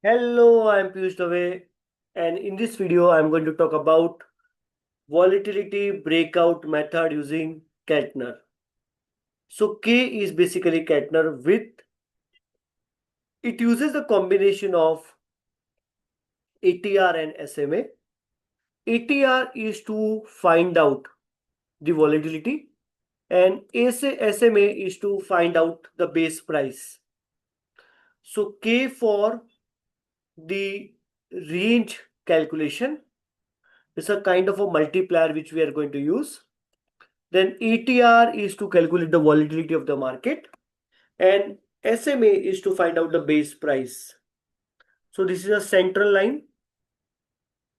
Hello, I'm Piyush Dave, and in this video, I'm going to talk about volatility breakout method using Keltner. So K is basically Keltner with it uses the combination of ATR and SMA. ATR is to find out the volatility, and SMA is to find out the base price. So K for the range calculation is a kind of a multiplier which we are going to use. Then ATR is to calculate the volatility of the market, and SMA is to find out the base price. So this is a central line.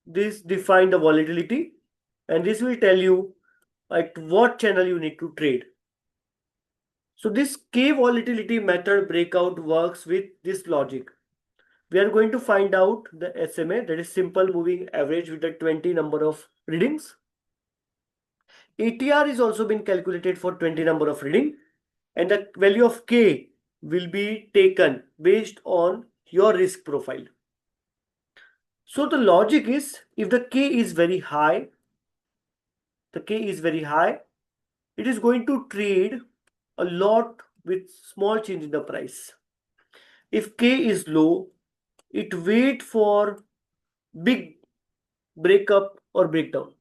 This define the volatility, and this will tell you at what channel you need to trade. So this K volatility method breakout works with this logic. We are going to find out the SMA, that is simple moving average with the 20 number of readings. ATR is also been calculated for 20 number of reading, and the value of K will be taken based on your risk profile. So the logic is, if the K is very high, it is going to trade a lot with small change in the price. If K is low, it wait for big breakup or breakdown.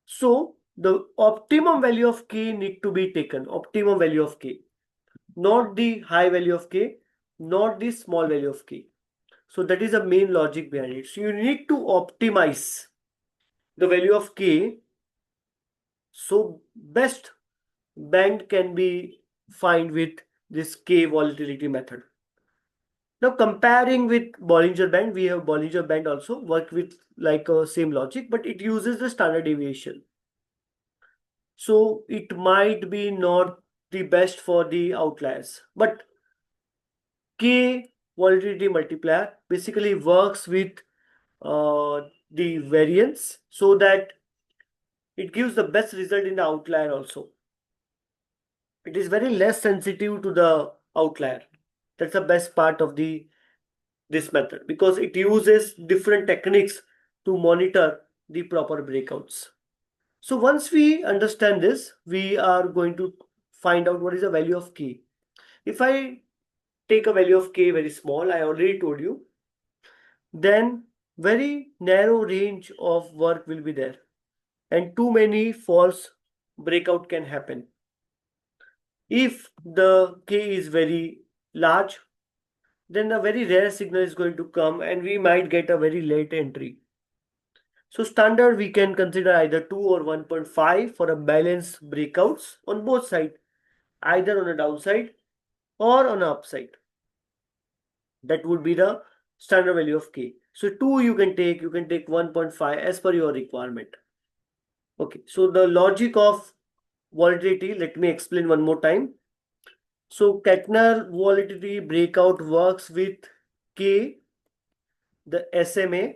So the optimum value of K need to be taken, optimum value of K, not the high value of K, not the small value of K. So that is the main logic behind it. So you need to optimize the value of K so best band can be find with this K volatility method. Now comparing with Bollinger Band, we have Bollinger Band also work with like a same logic, but it uses the standard deviation. So it might be not the best for the outliers, but K volatility multiplier basically works with the variance so that it gives the best result in the outlier also. It is very less sensitive to the outlier. That's the best part of the this method because it uses different techniques to monitor the proper breakouts. So once we understand this, we are going to find out what is the value of K. If I take a value of K very small, I already told you, then very narrow range of work will be there and too many false breakout can happen. If the K is very large, then a very rare signal is going to come and we might get a very late entry. So standard we can consider either 2 or 1.5 for a balanced breakouts on both sides, either on a downside or on a upside. That would be the standard value of K. So 2 you can take 1.5 as per your requirement. Okay, so the logic of volatility, let me explain one more time. So Keltner volatility breakout works with K, the SMA,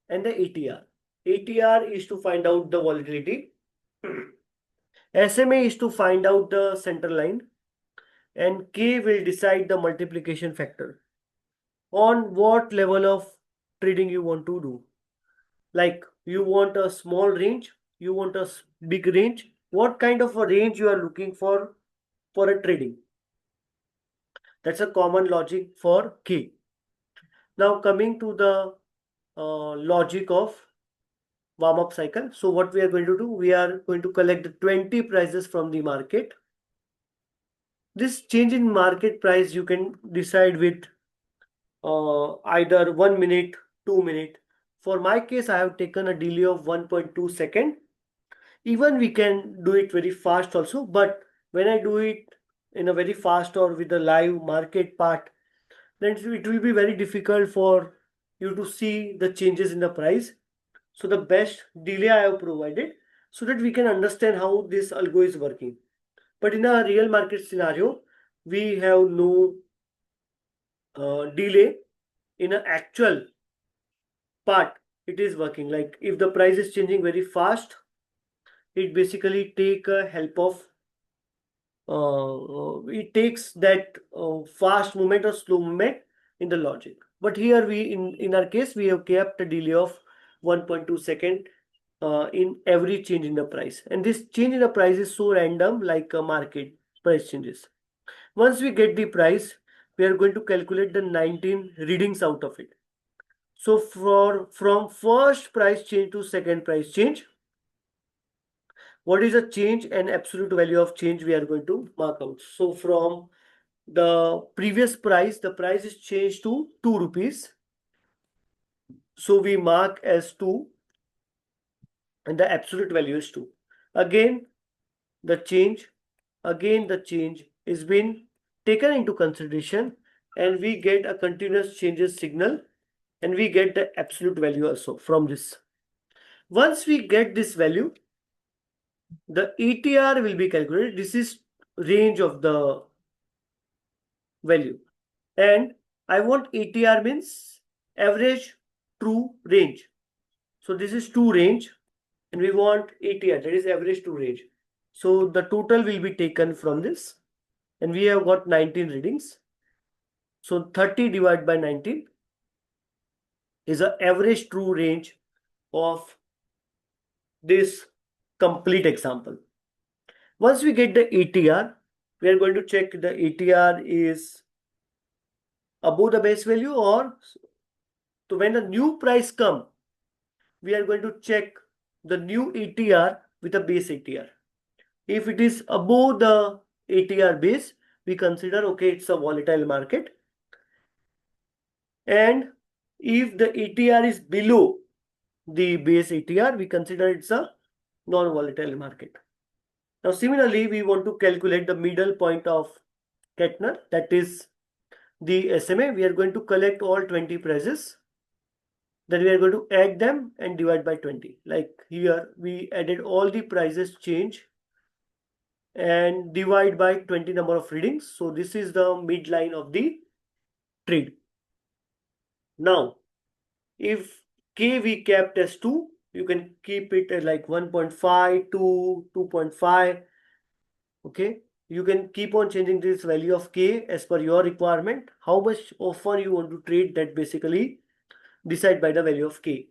and the ATR. ATR is to find out the volatility. SMA is to find out the center line, and K will decide the multiplication factor on what level of trading you want to do. Like you want a small range, you want a big range. What kind of a range you are looking for a trading? That's a common logic for K. Now coming to the logic of warm up cycle. So what we are going to do, we are going to collect the 20 prices from the market. This change in market price you can decide with either 1 minute, 2 minute. For my case, I have taken a delay of 1.2 second. Even we can do it very fast also, but when I do it in a very fast or with the live market part, then it will be very difficult for you to see the changes in the price. So the best delay I have provided so that we can understand how this algo is working. But in a real market scenario, we have no delay in an actual part. It is working like if the price is changing very fast, it basically take a help of it takes that fast movement or slow movement in the logic. But here in our case we have kept a delay of 1.2 second in every change in the price, and this change in the price is so random, like a market price changes. Once we get the price, we are going to calculate the 19 readings out of it. So from first price change to second price change, what is the change and absolute value of change we are going to mark out. So from the previous price, the price is changed to 2 rupees. So we mark as 2 and the absolute value is 2. Again, the change, is been taken into consideration, and we get a continuous changes signal, and we get the absolute value also from this. Once we get this value, the ATR will be calculated. This is range of the value, and I want ATR means average true range. So this is true range, and we want ATR, that is average true range. So the total will be taken from this, and we have got 19 readings. So 30 divided by 19 is the average true range of this complete example. Once we get the ATR, we are going to check the ATR is above the base value, or so when the new price come, we are going to check the new ATR with a base ATR. If it is above the ATR base, we consider okay, it's a volatile market. And if the ATR is below the base ATR, we consider it's a non-volatile market. Now similarly, we want to calculate the middle point of Keltner, that is the SMA. We are going to collect all 20 prices. Then we are going to add them and divide by 20. Like here, we added all the prices change and divide by 20 number of readings. So this is the midline of the trade. Now, if K we kept as 2, you can keep it at like 1.5, 2, 2.5. Okay. You can keep on changing this value of K as per your requirement. How much offer you want to trade, that basically decide by the value of K.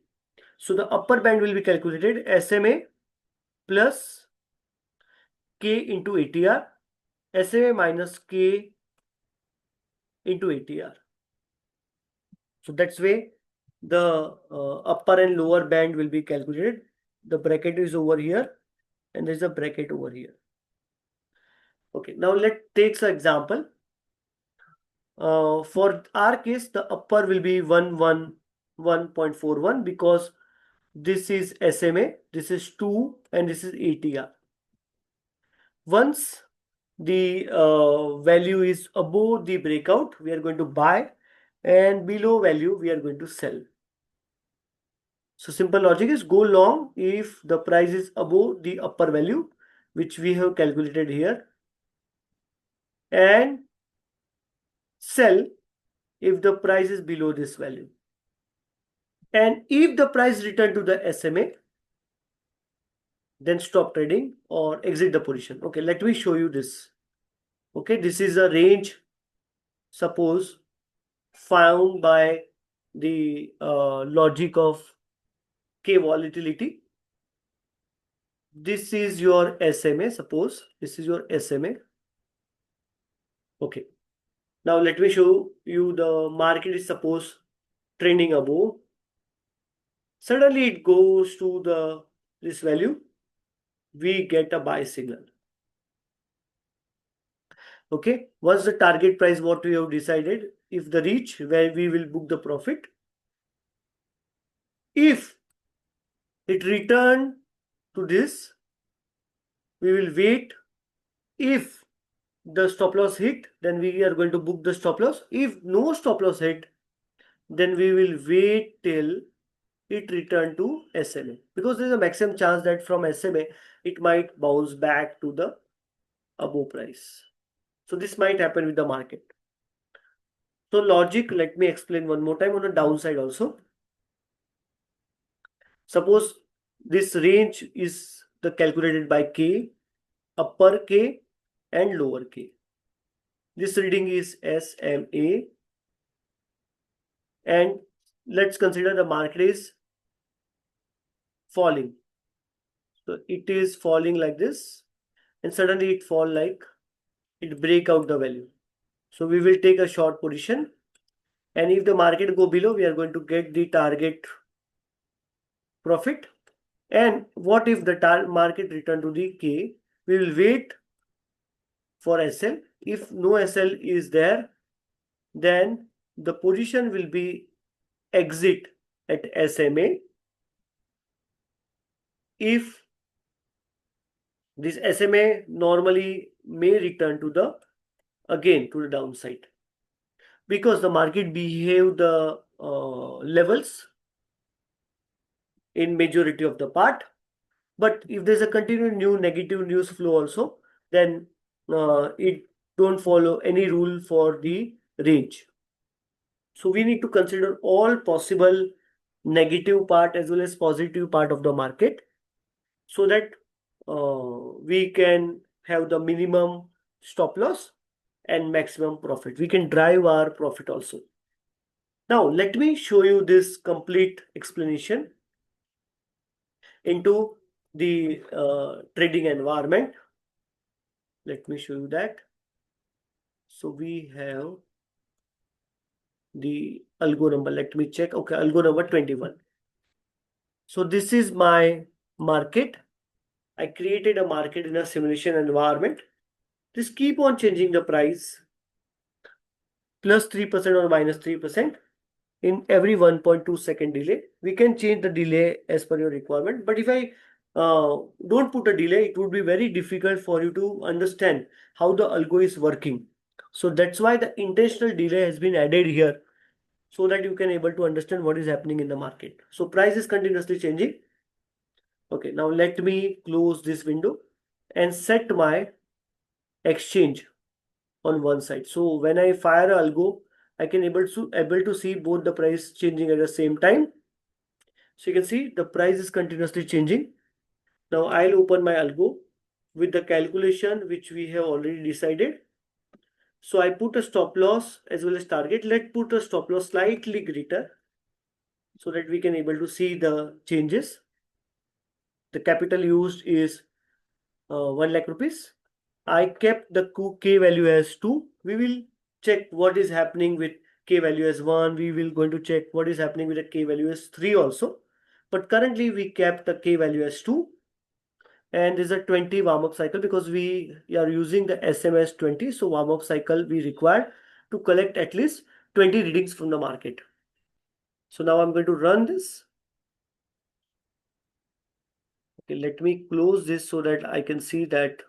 So the upper band will be calculated SMA plus K into ATR, SMA minus K into ATR. So that's way the upper and lower band will be calculated. The bracket is over here and there's a bracket over here. Okay, now let's take an example. For our case, the upper will be 111.41 because this is SMA, this is 2 and this is ATR. Once the value is above the breakout, we are going to buy, and below value we are going to sell. So simple logic is go long if the price is above the upper value, which we have calculated here, and sell if the price is below this value. And if the price return to the SMA, then stop trading or exit the position. Okay, let me show you this. Okay, this is a range, suppose, found by the logic of K volatility. This is your SMA, suppose this is your SMA. Okay, now let me show you the market is suppose trending above. Suddenly it goes to this value, we get a buy signal. Okay, what's the target price what we have decided? If the reach, where we will book the profit. If it return to this, we will wait. If the stop loss hit, then we are going to book the stop loss. If no stop loss hit, then we will wait till it return to SMA, because there is a maximum chance that from SMA it might bounce back to the above price. So this might happen with the market. So logic, let me explain one more time on the downside also. Suppose this range is the calculated by K, upper K and lower K. This reading is SMA and let's consider the market is falling. So it is falling like this, and suddenly it fall like it break out the value. So we will take a short position, and if the market go below, we are going to get the target profit. And what if the market return to the K? We will wait for SL. If no SL is there, then the position will be exit at SMA. If this SMA normally may return to the again to the downside, because the market behave the levels in majority of the part. But if there's a continued new negative news flow also, then it don't follow any rule for the range. So we need to consider all possible negative part as well as positive part of the market, so that we can have the minimum stop loss and maximum profit. We can drive our profit also. Now let me show you this complete explanation into the trading environment. Let me show you that. So we have the algo number. Let me check. Okay, algo number 21. So this is my market. I created a market in a simulation environment. Just keep on changing the price plus 3% or minus 3% in every 1.2 second delay. We can change the delay as per your requirement. But if I don't put a delay, it would be very difficult for you to understand how the algo is working. So that's why the intentional delay has been added here, so that you can able to understand what is happening in the market. So price is continuously changing. Okay, now let me close this window and set my exchange on one side. So when I fire algo, I can able to see both the price changing at the same time. So you can see the price is continuously changing. Now I'll open my algo with the calculation which we have already decided. So I put a stop loss as well as target. Let's put a stop loss slightly greater, so that we can able to see the changes. The capital used is 1 lakh rupees. I kept the K value as 2. We will check what is happening with K value as 1. We will going to check what is happening with the K value as 3 also. But currently we kept the K value as 2. And there's a 20 warm-up cycle because we are using the SMS 20. So warm-up cycle we require to collect at least 20 readings from the market. So now I'm going to run this. Okay, let me close this so that I can see that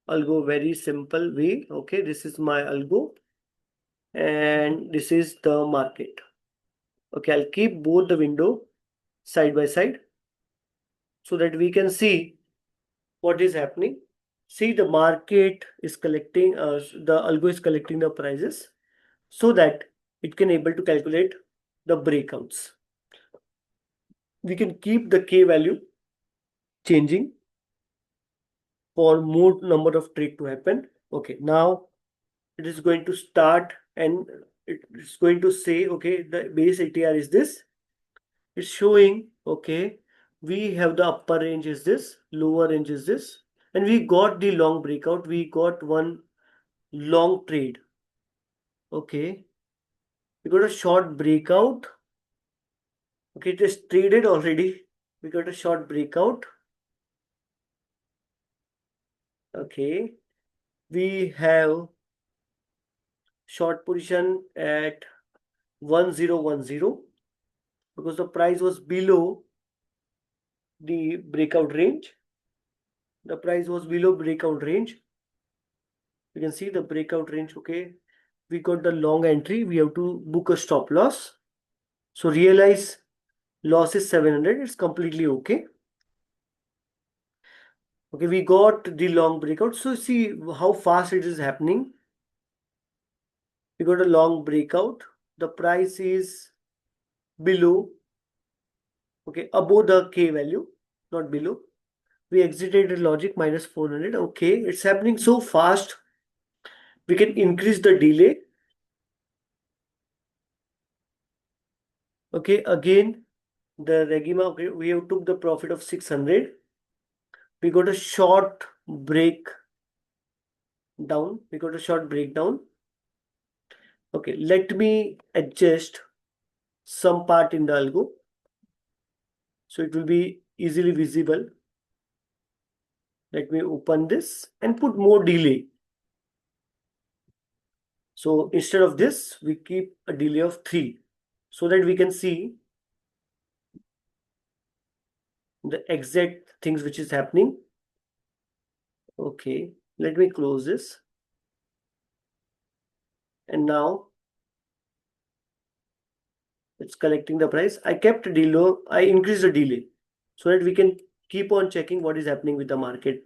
algo very simple way. Okay, this is my algo and this is the market. Okay, I'll keep both the window side by side so that we can see what is happening. See, the market is collecting, the algo is collecting the prices so that it can able to calculate the breakouts. We can keep the K value changing for more number of trade to happen. Okay, now it is going to start and it's going to say, okay, the base ATR is this. It's showing, okay, we have the upper range is this, lower range is this, and we got the long breakout. We got one long trade. Okay, we got a short breakout. Okay, it is traded already. We got a short breakout. Okay, we have short position at 1010 because the price was below the breakout range. The price was below breakout range. You can see the breakout range. Okay, we got the long entry. We have to book a stop loss. So realize loss is 700. It's completely okay. Okay, we got the long breakout. So see how fast it is happening. We got a long breakout. The price is below, okay, above the K value, not below. We exited the logic minus 400. Okay, it's happening so fast. We can increase the delay. Okay, again, the Regima, okay, we have took the profit of 600. We got a short break down. We got a short breakdown. Okay, let me adjust some part in the algo so it will be easily visible. Let me open this and put more delay. So instead of this, we keep a delay of 3 so that we can see the exact things which is happening. Okay, let me close this. And now it's collecting the price. I kept a delay, I increased the delay so that we can keep on checking what is happening with the market.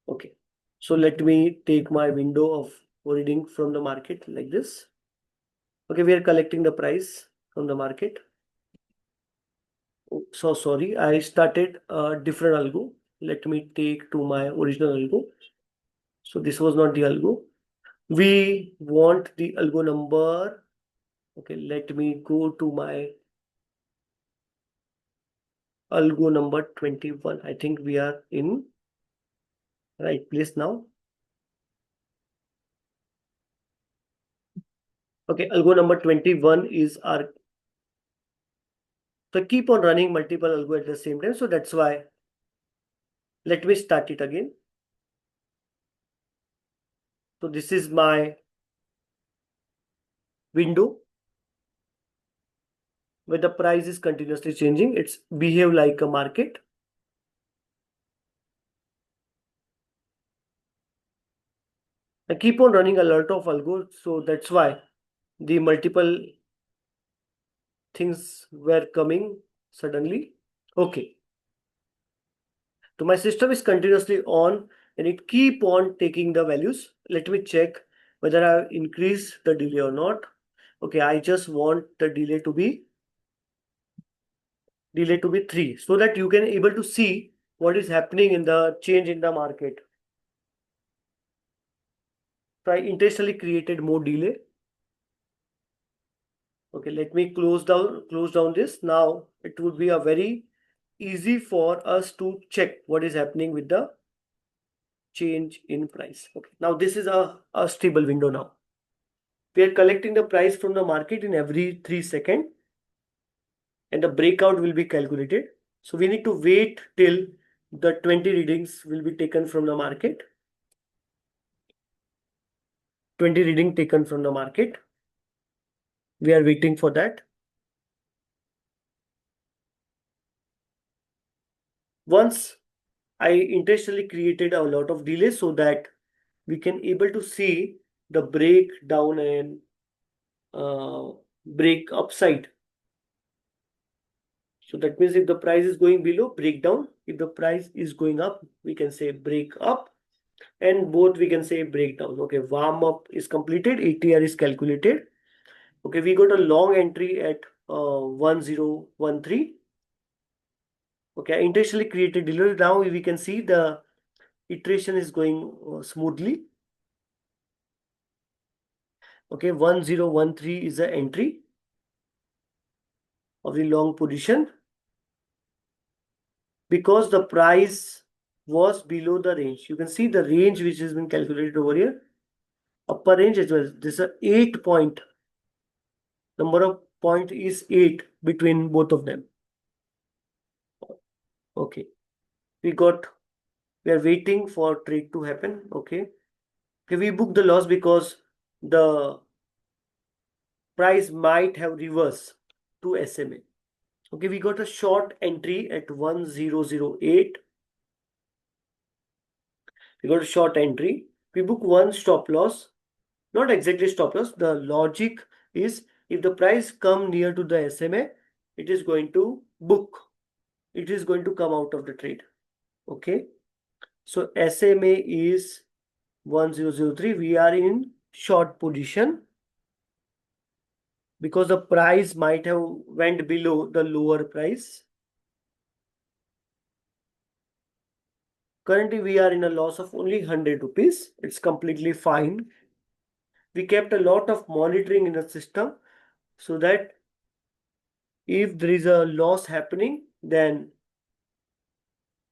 Okay, so let me take my window of reading from the market like this. Okay, we are collecting the price from the market. Oh, so sorry, I started a different algo. Let me take to my original algo. So this was not the algo. We want the algo number. Okay, let me go to my algo number 21. I think we are in right place now. Okay, algo number 21 is our. So keep on running multiple algo at the same time. So that's why. Let me start it again. So this is my window where the price is continuously changing. It's behave like a market. I keep on running a lot of algo, so that's why the multiple things were coming suddenly. Okay, so my system is continuously on and it keep on taking the values. Let me check whether I increase the delay or not. Okay, I just want the delay to be 3 so that you can able to see what is happening in the change in the market. So I intentionally created more delay. Okay, let me close down this. Now it would be a very easy for us to check what is happening with the change in price. Okay, now this is a stable window now. We are collecting the price from the market in every 3 seconds and the breakout will be calculated. So we need to wait till the 20 readings will be taken from the market. 20 reading taken from the market. We are waiting for that. Once I intentionally created a lot of delay so that we can able to see the breakdown and break upside. So that means if the price is going below, break down. If the price is going up, we can say break up. And both we can say breakdown. Okay, warm up is completed, ATR is calculated. Okay, we got a long entry at 1013. Okay, I intentionally created delay. Now we can see the iteration is going smoothly. Okay, 1013 is the entry of the long position because the price was below the range. You can see the range which has been calculated over here. Upper range as well. This is a 8 point. Number of point is 8 between both of them. Okay. We are waiting for trade to happen. Okay. Okay, we booked the loss because the price might have reversed to SMA. Okay, we got a short entry at 1008. We got a short entry. We book one stop loss. Not exactly stop loss. The logic is if the price come near to the SMA, it is going to book. It is going to come out of the trade. Okay. So SMA is 1003. We are in short position because the price might have went below the lower price. Currently, we are in a loss of only 100 rupees. It's completely fine. We kept a lot of monitoring in the system so that if there is a loss happening, then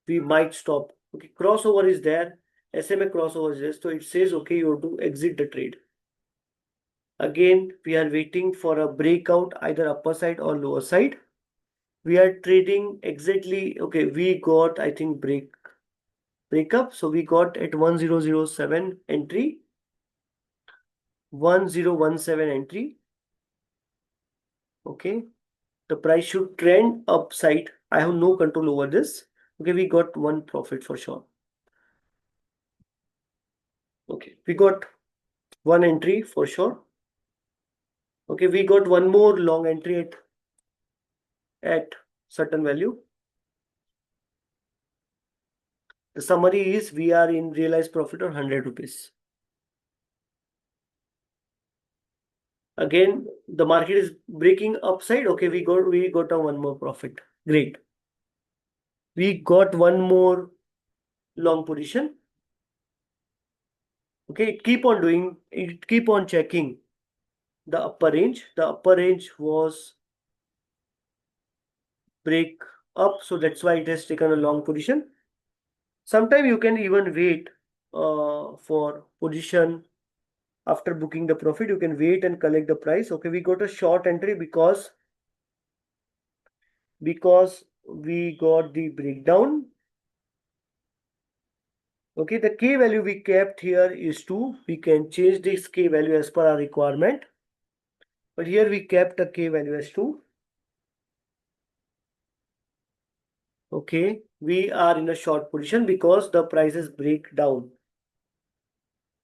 we might stop. Okay, crossover is there, SMA crossover is there, so it says okay, you have to exit the trade. Again, we are waiting for a breakout, either upper side or lower side. We are trading exactly, okay, we got, I think, breakup. So we got at 1007 entry, 1017 entry. Okay, the price should trend upside. I have no control over this. Okay, we got one profit for sure. Okay, we got one entry for sure. Okay, we got one more long entry at certain value. The summary is we are in realized profit of 100 rupees. Again, the market is breaking upside. Okay, we got a one more profit. Great. We got one more long position. Okay, it keep on checking the upper range. The upper range was break up, so that's why it has taken a long position. Sometime you can even wait for position after booking the profit. You can wait and collect the price. Okay, we got a short entry because we got the breakdown. Okay, the K value we kept here is 2. We can change this K value as per our requirement. But here we kept a K value as 2. Okay, we are in a short position because the prices break down.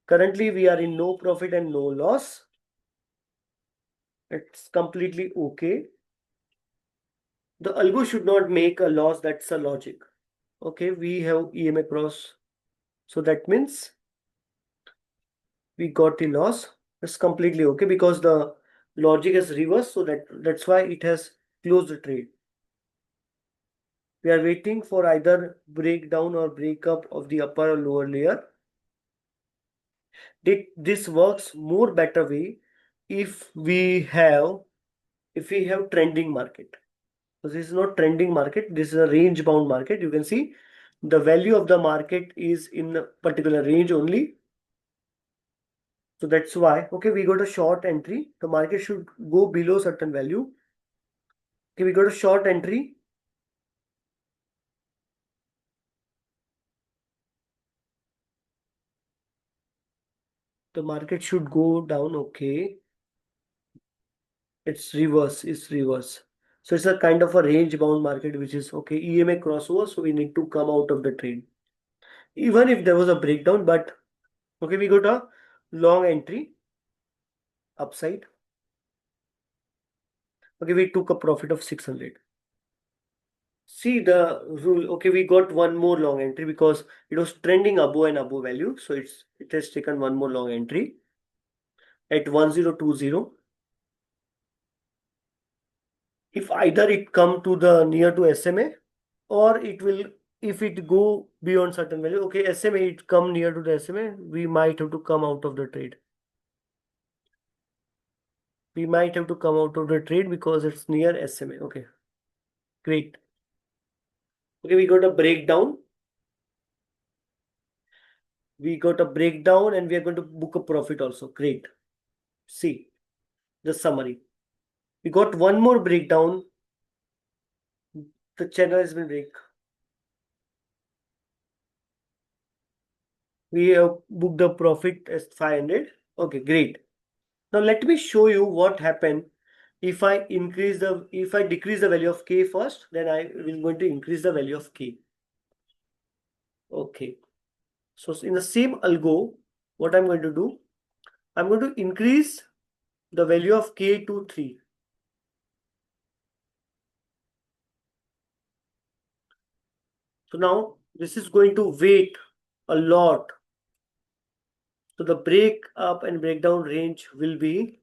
Currently, we are in no profit and no loss. It's completely okay. The algo should not make a loss. That's a logic. Okay, we have EMA cross. So that means we got the loss. It's completely okay because the logic is reversed. So that's why it has closed the trade. We are waiting for either breakdown or breakup of the upper or lower layer. This works more better way if we have trending market. So this is not trending market, this is a range bound market. You can see the value of the market is in a particular range only. So that's why, okay, we got a short entry. The market should go below certain value. Okay, we got a short entry. The market should go down. Okay, it's reverse. So it's a kind of a range bound market, which is okay. EMA crossover, so we need to come out of the trade. Even if there was a breakdown, but okay, we got a long entry upside. Okay, we took a profit of 600. See the rule. Okay, we got one more long entry because it was trending above and above value. So it has taken one more long entry at 1020. If either it come to the near to SMA or it will, if it go beyond certain value, okay, SMA, it come near to the SMA, we might have to come out of the trade. We might have to come out of the trade because it's near SMA. Okay, great. Okay, we got a breakdown. We got a breakdown and we are going to book a profit also. Great. See the summary. We got one more breakdown. The channel has been break. We have booked the profit as 500. Okay, great. Now let me show you what happened if I decrease the value of K first, then I will going to increase the value of K. Okay. So in the same algo, what I'm going to do, I'm going to increase the value of K to 3. So now this is going to weight a lot. So the break up and breakdown range will be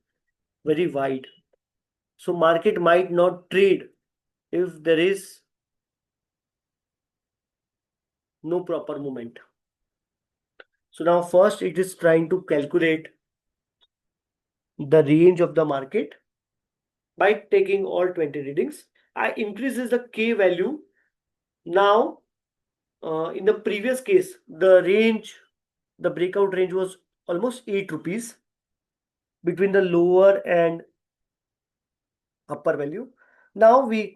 very wide. So market might not trade if there is no proper movement. So now first it is trying to calculate the range of the market by taking all 20 readings. I increases the K value. Now, in the previous case, the breakout range was almost 8 rupees between the lower and upper value. Now we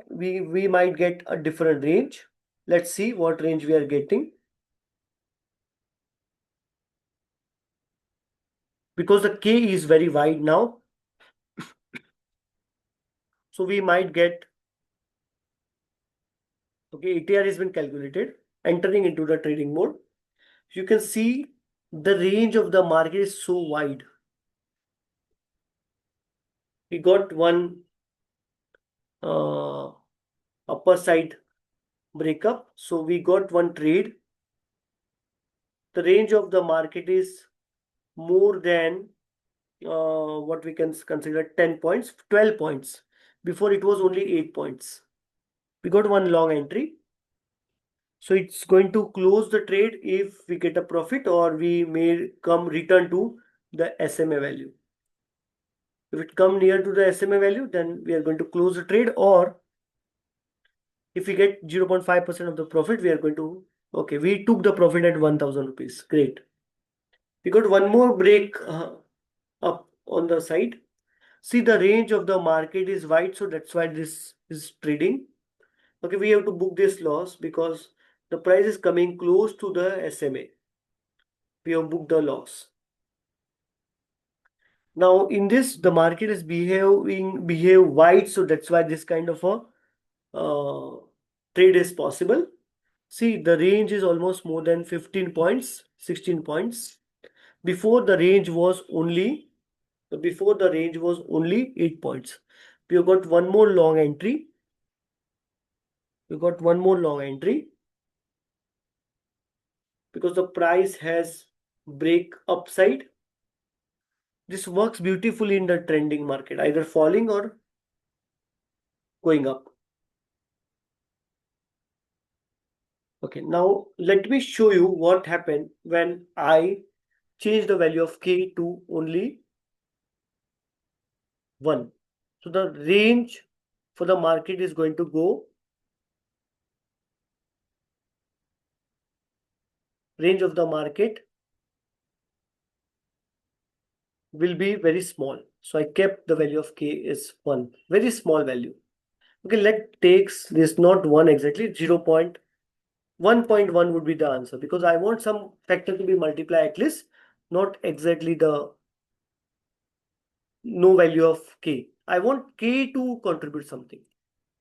might get a different range. Let's see what range we are getting. Because the K is very wide now, so we might get, okay, ATR has been calculated, entering into the trading mode. You can see the range of the market is so wide. We got one upper side breakup, so we got one trade. The range of the market is more than what we can consider 10 points, 12 points. Before it was only 8 points. We got one long entry. So it's going to close the trade if we get a profit, or we may come return to the SMA value. If it come near to the SMA value, then we are going to close the trade, or if we get 0.5% of the profit, we are going to, okay, we took the profit at 1000 rupees. Great. We got one more break up on the side. See, the range of the market is wide, so that's why this is trading. Okay, we have to book this loss because the price is coming close to the SMA. We have booked the loss. Now in this, the market is behave wide, so that's why this kind of a trade is possible. See, the range is almost more than 15 points, 16 points. Before the range was only 8 points. We have got one more long entry. Because the price has break upside. This works beautifully in the trending market, either falling or going up. Okay, now let me show you what happened when I change the value of K to only 1. So the range for the market is going to go, range of the market will be very small. So I kept the value of K is 1, very small value. Okay, let takes this not 1 exactly, 0.1 would be the answer, because I want some factor to be multiplied at least, not exactly the no value of K. I want K to contribute something.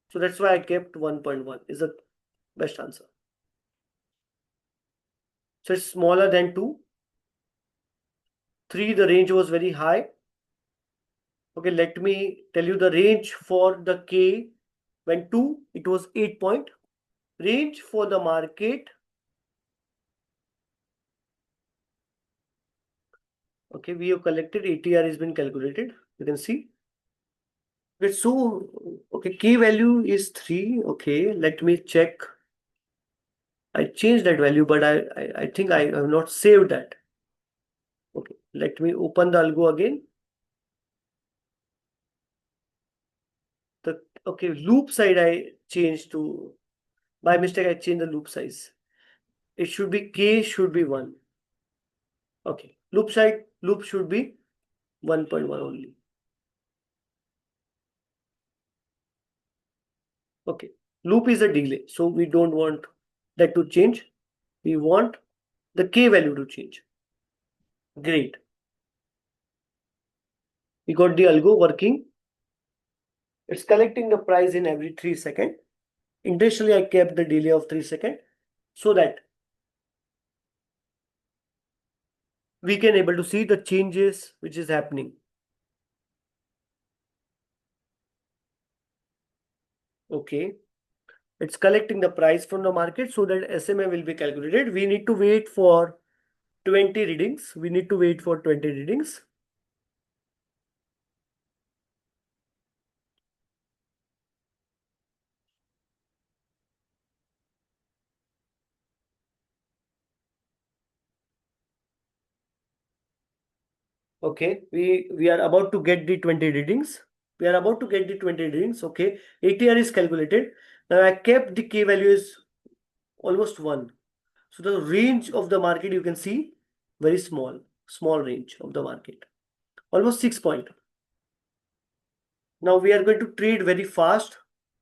So that's why I kept 1.1 is the best answer. So it's smaller than 2. 3, the range was very high. Okay, let me tell you the range for the K. When 2, it was 8 point. Range for the market. Okay, we have collected, ATR has been calculated. You can see. Okay, so, okay, K value is 3. Okay, let me check. I changed that value, but I think I have not saved that. Okay, let me open the ALGO again. Okay, loop side I changed to, by mistake I changed the loop size. It should be K should be 1. Okay, loop should be 1.1 only. Okay, loop is a delay, so we don't want that to change. We want the K value to change. Great. We got the algo working. It's collecting the price in every 3 seconds. Initially, I kept the delay of 3 seconds so that we can able to see the changes which is happening. Okay, it's collecting the price from the market so that SMA will be calculated. We need to wait for 20 readings. Okay, we are about to get the 20 readings. We are about to get the 20 readings. Okay, ATR is calculated. Now I kept the K value is almost 1. So the range of the market you can see very small range of the market, almost 6 point. Now we are going to trade very fast,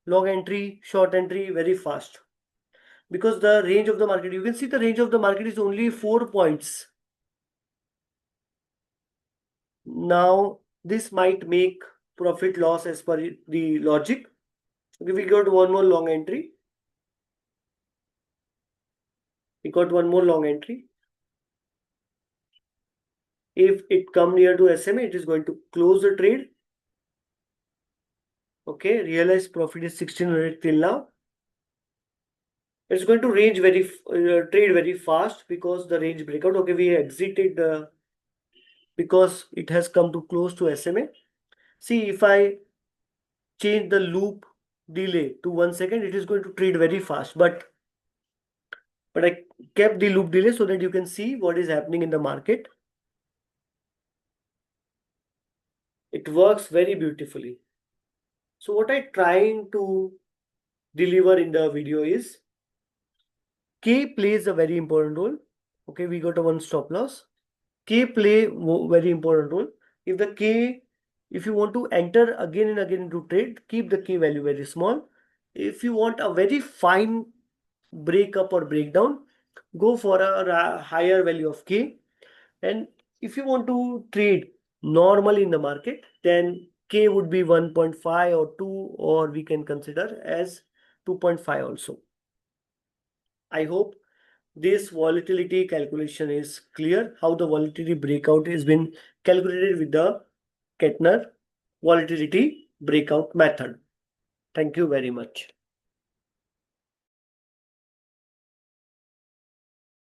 long entry, short entry, very fast. Because the range of the market, you can see the range of the market is only 4 points. Now this might make profit loss as per the logic. Okay, we got one more long entry. We got one more long entry. If it come near to SMA, it is going to close the trade. Okay, realized profit is 1600 till now. It's going to trade very fast because the range breakout. Okay, we exited because it has come to close to SMA. See, if I change the loop delay to 1 second, it is going to trade very fast. But I kept the loop delay so that you can see what is happening in the market. It works very beautifully. So what I trying to deliver in the video is K plays a very important role. Okay, we got a one stop loss. K play very important role. If you want to enter again and again into trade, keep the K value very small. If you want a very fine breakup or breakdown, go for a higher value of K. And if you want to trade normally in the market, then K would be 1.5 or 2, or we can consider as 2.5 also. I hope this volatility calculation is clear, how the volatility breakout has been calculated with the Keltner volatility breakout method. Thank you very much.